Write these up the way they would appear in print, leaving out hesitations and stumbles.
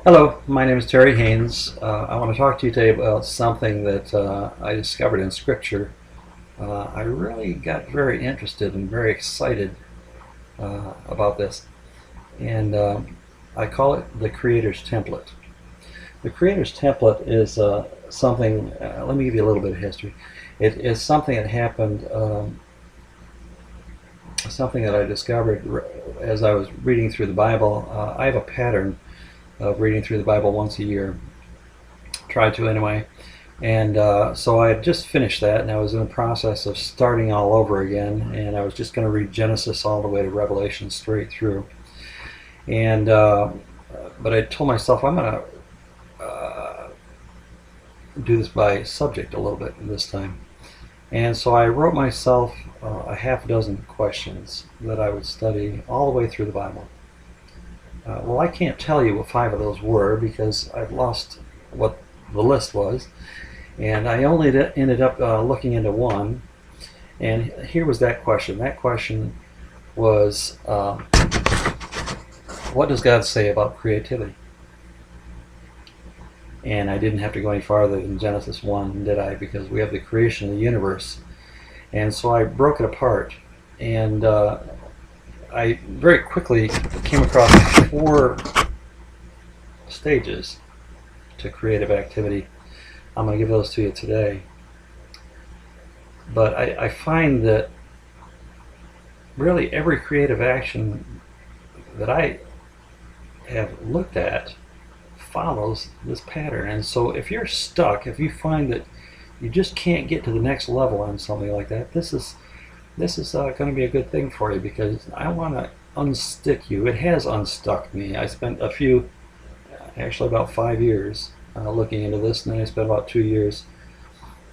Hello, my name is Terry Haynes. I want to talk to you today about something that I discovered in Scripture. I really got very interested and very excited about this, and I call it the Creator's Template. The Creator's Template is something, let me give you a little bit of history. It is something that happened, something that I discovered as I was reading through the Bible. I have a pattern of reading through the Bible once a year. Try to anyway. And so I had just finished that, and I was in the process of starting all over again, and I was just going to read Genesis all the way to Revelation straight through. And but I told myself I'm going to do this by subject a little bit this time. And so I wrote myself a half dozen questions that I would study all the way through the Bible. Well, I can't tell you what 5 of those were because I've lost what the list was, and I only ended up looking into one. And here was that question. That question was, what does God say about creativity? And I didn't have to go any farther than Genesis 1, did I? Because we have the creation of the universe. And so I broke it apart, and I very quickly came across 4 stages to creative activity. I'm going to give those to you today. But I find that really every creative action that I have looked at follows this pattern. And so if you're stuck, if you find that you just can't get to the next level on something like that, this is going to be a good thing for you, because I want to unstick you. It has unstuck me. I spent actually about 5 years looking into this, and then I spent about 2 years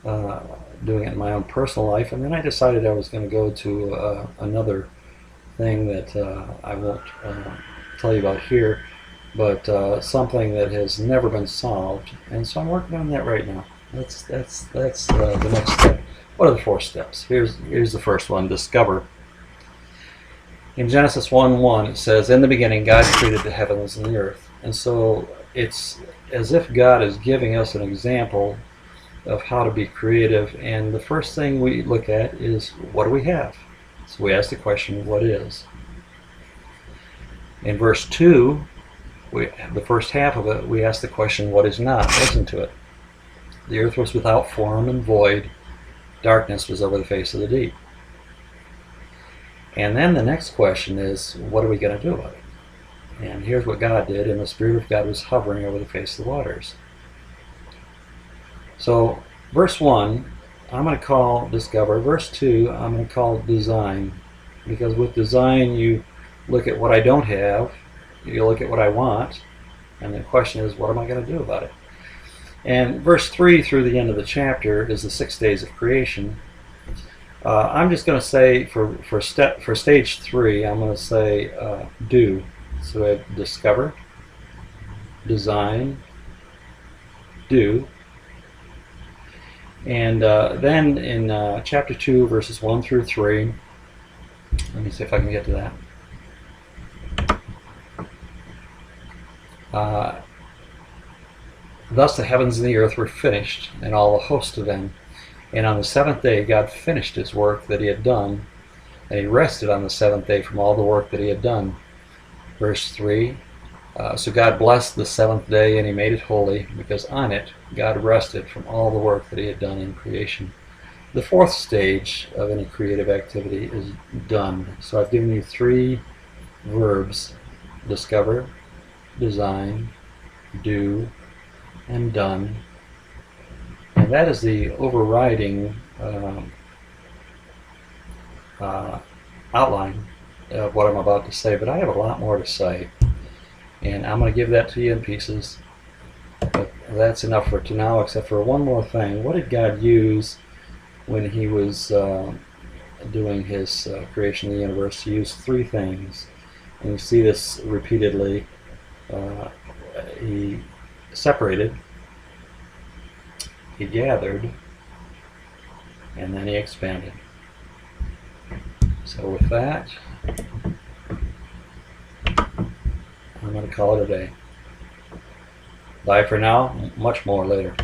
doing it in my own personal life, and then I decided I was going to go to another thing that I won't tell you about here, but something that has never been solved, and so I'm working on that right now. That's the next step. What are the 4 steps? Here's the first one: discover. In Genesis 1:1 it says, "In the beginning God created the heavens and the earth." And so it's as if God is giving us an example of how to be creative, and the first thing we look at is, what do we have? So we ask the question, what is? In verse 2, the first half of it, we ask the question, what is not? Listen to it. The earth was without form and void. Darkness was over the face of the deep. And then the next question is, what are we going to do about it? And here's what God did, and the Spirit of God was hovering over the face of the waters. So verse 1, I'm going to call discover. Verse 2, I'm going to call design. Because with design, you look at what I don't have, you look at what I want, and the question is, what am I going to do about it? And verse 3 through the end of the chapter is the 6 days of creation. I'm just going to say for stage 3, I'm going to say do. So I have discover, design, do. And then in chapter 2, verses 1 through 3, let me see if I can get to that. Thus the heavens and the earth were finished, and all the host of them. And on the 7th day God finished his work that he had done, and he rested on the 7th day from all the work that he had done. Verse 3, so God blessed the 7th day, and he made it holy, because on it God rested from all the work that he had done in creation. The 4th stage of any creative activity is done. So I've given you 3 verbs: discover, design, do, and done. And that is the overriding outline of what I'm about to say, but I have a lot more to say, and I'm going to give that to you in pieces, but that's enough for now, except for one more thing. What did God use when he was doing his creation of the universe? He used 3 things, and you see this repeatedly. He separated, he gathered, and then he expanded. So with that, I'm going to call it a day. Bye for now. Much more later.